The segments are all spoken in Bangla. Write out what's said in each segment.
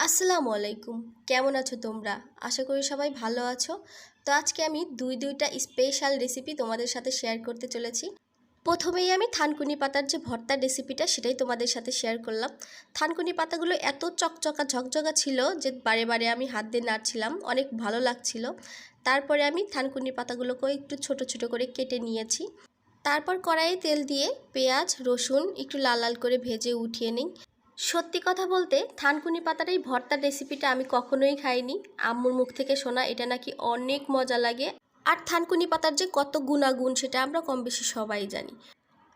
আসসালামু আলাইকুম। কেমন আছো তোমরা? আশা করি সবাই ভালো আছো। তো আজকে আমি দুইটা স্পেশাল রেসিপি তোমাদের সাথে শেয়ার করতে চলেছি। প্রথমেই আমি থানকুনি পাতার যে ভর্তার রেসিপিটা সেটাই তোমাদের সাথে শেয়ার করলাম। থানকুনি পাতাগুলো এত চকচকা ঝকঝকা ছিল যে বারে বারে আমি হাত দিয়ে নাড়ছিলাম, অনেক ভালো লাগছিল। তারপরে আমি থানকুনি পাতাগুলোকে একটু ছোট ছোট করে কেটে নিয়েছি। তারপর কড়াইয়ে তেল দিয়ে পেঁয়াজ রসুন একটু লাল লাল করে ভেজে উঠিয়ে নিই। সত্যি কথা বলতে থানকুনি পাতার এই ভর্তার রেসিপিটা আমি কখনোই খাইনি। আম্মুর মুখ থেকে শোনা এটা নাকি অনেক মজা লাগে। আর থানকুনি পাতার যে কত গুণাগুণ সেটা আমরা কম বেশি সবাই জানি।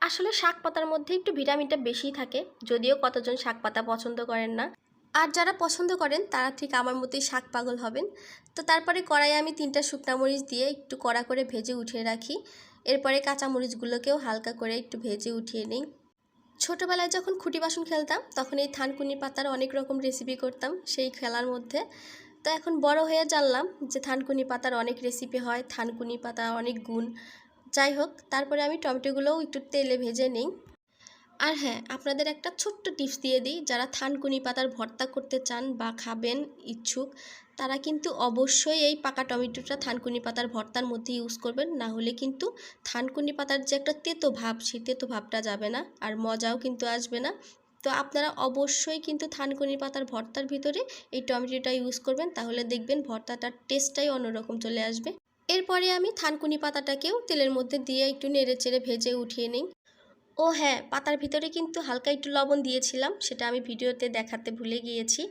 আসলে শাক পাতার মধ্যে একটু ভিটামিনটা বেশি থাকে, যদিও কতজন শাক পাতা পছন্দ করেন না। আর যারা পছন্দ করেন তারা ঠিক আমার মতোই শাক পাগল হবেন। তো তারপরে কড়াইয়ে আমি 3টা শুকনা মরিচ দিয়ে একটু কড়া করে ভেজে উঠিয়ে রাখি। এরপরে কাঁচা মরিচগুলোকেও হালকা করে একটু ভেজে উঠিয়ে নিই। ছোটোবেলায় যখন খুঁটি বাসন খেলতাম তখন এই থানকুনি পাতার অনেক রকম রেসিপি করতাম সেই খেলার মধ্যে। তো এখন বড় হয়ে জানলাম যে থানকুনি পাতার অনেক রেসিপি হয়, থানকুনি পাতা অনেক গুণ। যাই হোক, তারপরে আমি টমেটোগুলোও একটু তেলে ভেজে নিই। আর হ্যাঁ, আপনাদের একটা ছোট্ট টিপস দিয়ে দিই, যারা থানকুনি পাতার ভর্তা করতে চান বা খাবেন ইচ্ছুক, তারা কিন্তু অবশ্যই এই পাকা টমেটোটা থানকুনি পাতার ভর্তার মধ্যে ইউজ করবেন, না হলে কিন্তু থানকুনি পাতার যে একটা তেতো ভাব সেই তেতো ভাবটা যাবে না, আর মজাও কিন্তু আসবে না। তো আপনারা অবশ্যই কিন্তু থানকুনি পাতার ভর্তার ভিতরে এই টমেটোটা ইউজ করবেন, তাহলে দেখবেন ভর্তাটার টেস্টটাই অন্যরকম চলে আসবে। এরপরে আমি থানকুনি পাতাটাকেও তেলের মধ্যে দিয়ে একটু নেড়ে চেড়ে ভেজে উঠিয়ে নিই। ও হ্যাঁ, পাতার ভিতরে কিন্তু হালকা একটু লবণ দিয়েছিলাম, সেটা আমি ভিডিওতে দেখাতে ভুলে গিয়েছি।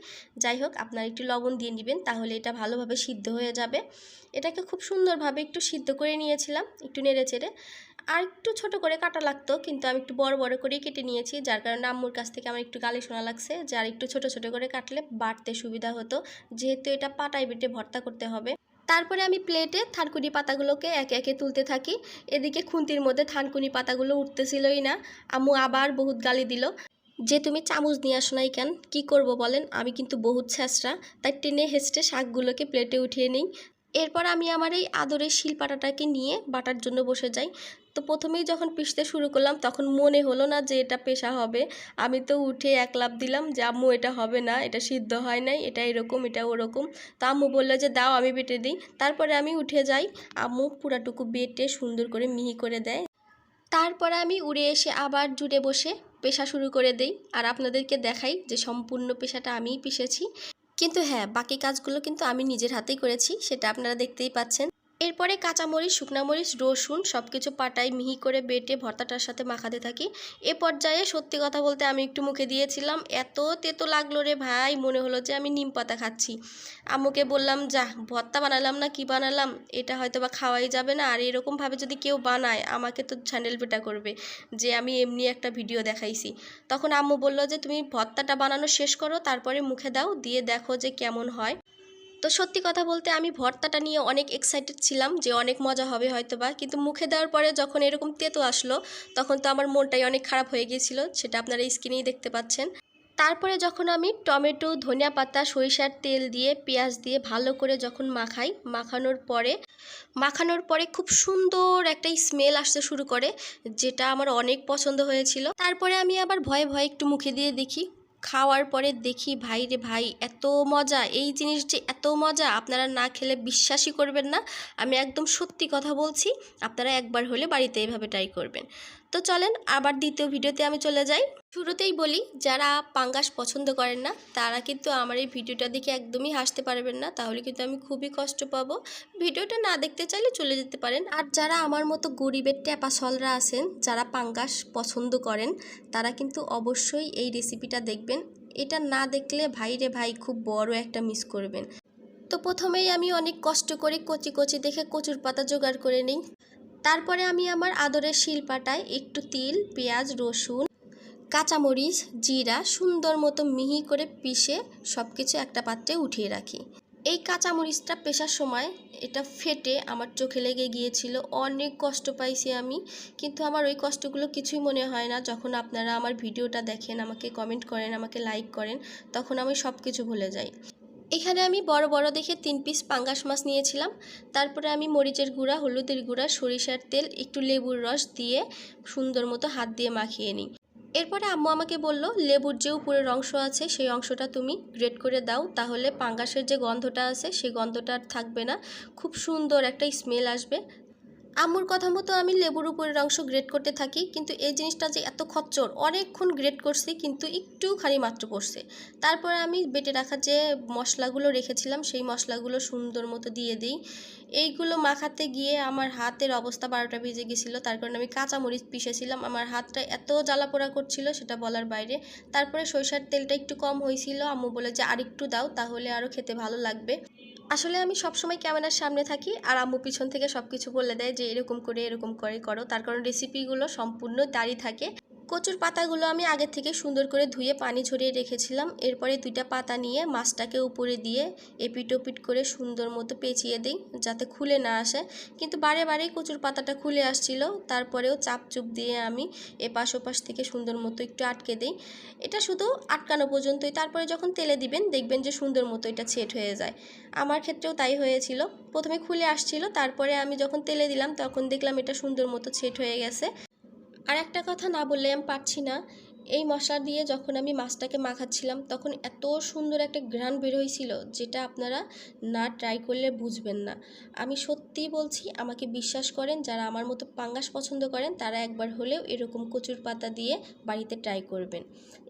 যাই হোক, আপনারা একটু লবণ দিয়ে নেবেন, তাহলে এটা ভালোভাবে সিদ্ধ হয়ে যাবে। এটাকে খুব সুন্দরভাবে একটু সিদ্ধ করে নিয়েছিলাম, একটু নেড়ে চেড়ে। আর একটু ছোট করে কাটা লাগতো, কিন্তু আমি একটু বড় বড় করেই কেটে নিয়েছি, যার কারণে আম্মুর কাছ থেকে আমার একটু গালি শোনা লাগছে যে আর একটু ছোট ছোট করে কাটলে বাটতে সুবিধা হতো, যেহেতু এটা পাটায় বেটে ভর্তা করতে হবে। তারপরে আমি প্লেটে থানকুনি পাতাগুলোকে একে একে তুলতে থাকি। এদিকে খুন্তির মধ্যে থানকুনি পাতাগুলো উঠতেছিলই না। আম্মু আবার বহুত গালি দিল যে তুমি চামচ নিয়ে আসো নাই কেন, কী করবো বলেন, আমি কিন্তু বহুত ছেঁচড়া। তাই টেনে হেঁচড়ে শাকগুলোকে প্লেটে উঠিয়ে নিই। এরপর আমি আমার এই আদরের শিলপাটাটাকে নিয়ে বাটার জন্য বসে যাই। তো প্রথমেই যখন পিষতে শুরু করলাম তখন মনে হলো না যে এটা পেশা হবে। আমি তো উঠে এক লাফ দিলাম যে আম্মু এটা হবে না, এটা সিদ্ধ হয় নাই, এটা এরকম এটা ওরকম। তো আম্মু বললো যে দাও আমি বেটে দিই। তারপরে আমি উঠে যাই, আম্মু পুরাটুকু বেটে সুন্দর করে মিহি করে দেয়। তারপরে আমি উড়ে এসে আবার জুড়ে বসে পেশা শুরু করে দেই, আর আপনাদেরকে দেখাই যে সম্পূর্ণ পেশাটা আমিই পিষেছি। কিন্তু হ্যাঁ, বাকি কাজগুলো কিন্তু আমি নিজের হাতেই করেছি, সেটা আপনারা দেখতেই পাচ্ছেন। এরপরে কাঁচামরিচ শুকনামরিচ রসুন সব কিছু পাটায় মিহি করে বেটে ভর্তাটার সাথে মাখাতে থাকি। এ পর্যায়ে সত্যি কথা বলতে আমি একটু মুখে দিয়েছিলাম, এত তেতো লাগলো রে ভাই, মনে হলো যে আমি নিম পাতা খাচ্ছি। আম্মুকে বললাম যা ভর্তা বানালাম না কি বানালাম, এটা হয়তো বা খাওয়াই যাবে না, আর এরকমভাবে যদি কেউ বানায় আমাকে তো চ্যানেল পেটা করবে যে আমি এমনি একটা ভিডিও দেখাইছি। তখন আম্মু বলল যে তুমি ভর্তাটা বানানো শেষ করো, তারপরে মুখে দাও, দিয়ে দেখো যে কেমন হয়। তো সত্যি কথা বলতে আমি ভর্তাটা নিয়ে অনেক এক্সাইটেড ছিলাম যে অনেক মজা হবে হয়তোবা, কিন্তু মুখে দেওয়ার পরে যখন এরকম তেতো আসলো তখন তো আমার মনটাই অনেক খারাপ হয়ে গিয়েছিল, সেটা আপনারা স্ক্রিনেই দেখতে পাচ্ছেন। তারপরে যখন আমি টমেটো ধনিয়া পাতা সরিষার তেল দিয়ে পেঁয়াজ দিয়ে ভালো করে যখন মাখাই, মাখানোর পরে খুব সুন্দর একটা স্মেল আসতে শুরু করে, যেটা আমার অনেক পছন্দ হয়েছিল। তারপরে আমি আবার ভয়ে ভয়ে একটু মুখে দিয়ে দেখি, খাওয়ার পরে দেখি ভাই রে ভাই, এত মজা, এই জিনিস যে এত মজা আপনারা না খেলে বিশ্বাসই করবেন না। আমি একদম সত্যি কথা বলছি, আপনারা একবার হলে বাড়িতে এভাবে ট্রাই করবেন। তো চলেন আবার দ্বিতীয় ভিডিওতে আমি চলে যাই। শুরুতেই বলি, যারা পাঙ্গাস পছন্দ করেন না তারা কিন্তু আমার এই ভিডিওটা দেখে একদমই হাসতে পারবেন না, তাহলে কিন্তু আমি খুবই কষ্ট পাবো। ভিডিওটা না দেখতে চাইলে চলে যেতে পারেন। আর যারা আমার মতো গরিবের ট্যাপাসলরা আছেন, যারা পাঙ্গাস পছন্দ করেন, তারা কিন্তু অবশ্যই এই রেসিপিটা দেখবেন। এটা না দেখলে ভাই রে ভাই খুব বড় একটা মিস করবেন। তো প্রথমেই আমি অনেক কষ্ট করে কচি কচি দেখে কচুর পাতা জোগাড় করে নিই। তারপরে আমি আমার আদরের শিলপাটায় একটু তিল পেঁয়াজ রসুন কাঁচামরিচ জিরা সুন্দর মতো মিহি করে পিষে সব কিছু একটা পাত্রে উঠিয়ে রাখি। এই কাঁচামরিচটা পেষার সময় এটা ফেটে আমার চোখে লেগে গিয়েছিল, অনেক কষ্ট পাইছি আমি। কিন্তু আমার ওই কষ্টগুলো কিছুই মনে হয় না যখন আপনারা আমার ভিডিওটা দেখেন, আমাকে কমেন্ট করেন, আমাকে লাইক করেন, তখন আমি সব কিছু ভুলে যাই। এখানে আমি বড় বড় দেখে 3 পিস পাঙ্গাস মাছ নিয়েছিলাম। তারপরে আমি মরিচের গুঁড়া হলুদের গুঁড়া সরিষার তেল একটু লেবুর রস দিয়ে সুন্দর মতো হাত দিয়ে মাখিয়ে নিই। এরপরে আম্মু আমাকে বলল, লেবুর যে উপরের অংশ আছে সেই অংশটা তুমি গ্রেট করে দাও, তাহলে পাঙ্গাসের যে গন্ধটা আছে সেই গন্ধটা আর থাকবে না, খুব সুন্দর একটা স্মেল আসবে। আম্মুর কথা মতো আমি লেবুর উপরের অংশ গ্রেট করতে থাকি, কিন্তু এই জিনিসটা যে এত খচ্চর, অনেকক্ষণ গ্রেট করছি কিন্তু একটুখানি মাত্র পড়ছে। তারপরে আমি বেটে রাখা যে মশলাগুলো রেখেছিলাম সেই মশলাগুলো সুন্দর মতো দিয়ে দিই। এইগুলো মাখাতে গিয়ে আমার হাতের অবস্থা 12টা বেজে গেছিলো, তার কারণে আমি কাঁচামরিচ পিষেছিলাম, আমার হাতটা এত জ্বালা পোড়া করছিল সেটা বলার বাইরে। তারপরে সরিষার তেলটা একটু কম হয়েছিল, আম্মু বলে যে আরেকটু দাও তাহলে আরও খেতে ভালো লাগবে। আসলে আমি সবসময় ক্যামেরার সামনে থাকি আর আম্মু পিছন থেকে সব কিছু বলে দেয় যে এরকম করে করো, তার কারণ রেসিপিগুলো সম্পূর্ণ দাঁড়িয়ে থাকে। কচুর পাতাগুলো আমি আগে থেকে সুন্দর করে ধুয়ে পানি ঝরিয়ে রেখেছিলাম। এরপরে 2টা পাতা নিয়ে মাছটাকে উপরে দিয়ে এপিট ওপিট করে সুন্দর মতো পেঁচিয়ে দিই যাতে খুলে না আসে, কিন্তু বারে বারেই কচুর পাতাটা খুলে আসছিল। তারপরেও চাপ চুপ দিয়ে আমি এপাশ ওপাশ থেকে সুন্দর মতো একটু আটকে দিই। এটা শুধু আটকানো পর্যন্তই, তারপরে যখন তেলে দিবেন দেখবেন যে সুন্দর মতো এটা ছেট হয়ে যায়। আমার ক্ষেত্রেও তাই হয়েছিল, প্রথমে খুলে আসছিল, তারপরে আমি যখন তেলে দিলাম তখন দেখলাম এটা সুন্দর মতো ছেট হয়ে গেছে। আর একটা কথা না বললে আমি পারছি না, এই মশলা দিয়ে যখন আমি মাছটাকে মাখাচ্ছিলাম তখন এত সুন্দর একটা ঘ্রাণ বের হয়েছিল যেটা আপনারা না ট্রাই করলে বুঝবেন না। আমি সত্যিই বলছি, আমাকে বিশ্বাস করেন, যারা আমার মতো পাঙ্গাস পছন্দ করেন তারা একবার হলেও এরকম কচুর পাতা দিয়ে বাড়িতে ট্রাই করবেন।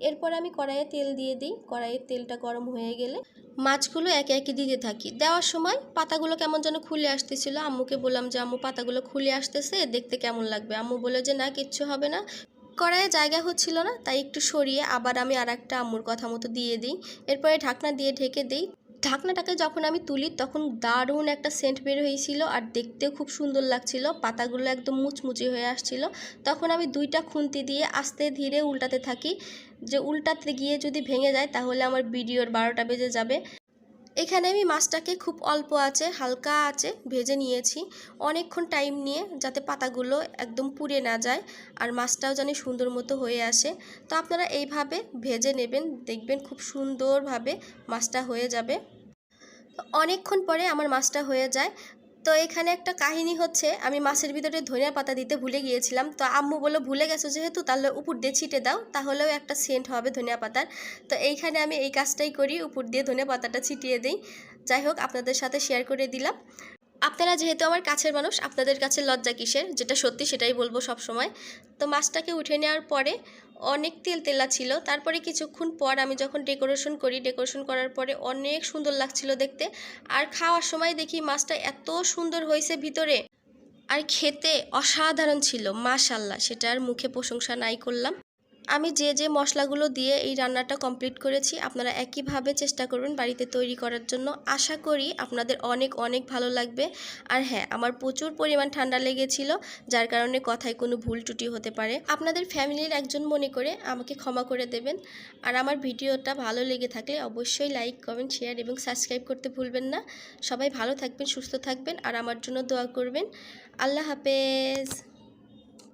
এরপর আমি কড়াইয়ে তেল দিয়ে দিই, কড়াইয়ের তেলটা গরম হয়ে গেলে মাছগুলো একে একে দিতে থাকি। দেওয়ার সময় পাতাগুলো কেমন যেন খুলে আসতেছিল, আম্মুকে বললাম যে আম্মু পাতাগুলো খুলে আসতেছে, দেখতে কেমন লাগবে? আম্মু বলে যে না, কিচ্ছু হবে না। কড়াইয়ে জায়গা হচ্ছিল না তাই একটু সরিয়ে আবার আমি আরেকটা আম্মুর কথা মতো দিয়ে দিই। এরপরে ঢাকনা দিয়ে ঢেকে দিই। ঢাকনাটাকে যখন আমি তুলি তখন দারুণ একটা সেন্ট বের হয়েছিল আর দেখতেও খুব সুন্দর লাগছিল, পাতাগুলো একদম মুচমুচে হয়ে আসছিল। তখন আমি 2টা খুন্তি দিয়ে আস্তে ধীরে উল্টাতে থাকি, যে উল্টাতে গিয়ে যদি ভেঙে যায় তাহলে আমার ভিডিওর 12টা বেজে যাবে। এখানে আমি মাছটাকে খুব অল্প আঁচে, হালকা আঁচে ভেজে নিয়েছি, অনেকক্ষণ টাইম নিয়ে, যাতে পাতাগুলো একদম পুড়ে না যায় আর মাছটাও যেন সুন্দর মতো হয়ে আসে। তো আপনারা এইভাবে ভেজে নেবেন, দেখবেন খুব সুন্দরভাবে মাছটা হয়ে যাবে। অনেকক্ষণ পরে আমার মাছটা হয়ে যায়। তো এখানে একটা কাহিনী হচ্ছে, আমি মাছের ভিতরে ধনিয়া পাতা দিতে ভুলে গিয়েছিলাম। তো আম্মু বলল, ভুলে গেছো যেহেতু তাহলে উপর দিয়ে ছিটে দাও, তাহলেও একটা সেন্ট হবে ধনিয়া পাতার। তো এইখানে আমি এই কাজটাই করি, উপর দিয়ে ধনিয়া পাতাটা ছিটিয়ে দিই। যাই হোক, আপনাদের সাথে শেয়ার করে দিলাম। আপনারা যেহেতু আমার কাছের মানুষ, আপনাদের কাছে লজ্জা কিসের, যেটা সত্যি সেটাই বলবো সব সময়। তো মাছটাকে উঠে নেওয়ার পরে অনেক তেল তেলা ছিল, তারপরে কিছুক্ষণ পর আমি যখন ডেকোরেশন করি, ডেকোরেশন করার পরে অনেক সুন্দর লাগছিল দেখতে। আর খাওয়ার সময় দেখি মাছটা এত সুন্দর হয়েছে ভিতরে, আর খেতে অসাধারণ ছিল, মাশাল্লাহ, সেটা আর মুখে প্রশংসা নাই করলাম। আমি যে মশলাগুলো দিয়ে এই রান্নাটা কমপ্লিট করেছি, আপনারা একইভাবে চেষ্টা করবেন বাড়িতে তৈরি করার জন্য। আশা করি আপনাদের অনেক অনেক ভালো লাগবে। আর হ্যাঁ, আমার প্রচুর পরিমাণ ঠান্ডা লেগেছিল, যার কারণে কথায় কোনো ভুল ত্রুটি হতে পারে। আপনাদের ফ্যামিলির একজন মনে করে আমাকে ক্ষমা করে দেবেন। আর আমার ভিডিওটা ভালো লেগে থাকলে অবশ্যই লাইক, কমেন্ট, শেয়ার এবং সাবস্ক্রাইব করতে ভুলবেন না। সবাই ভালো থাকবেন, সুস্থ থাকবেন আর আমার জন্য দোয়া করবেন। আল্লাহ হাফেজ।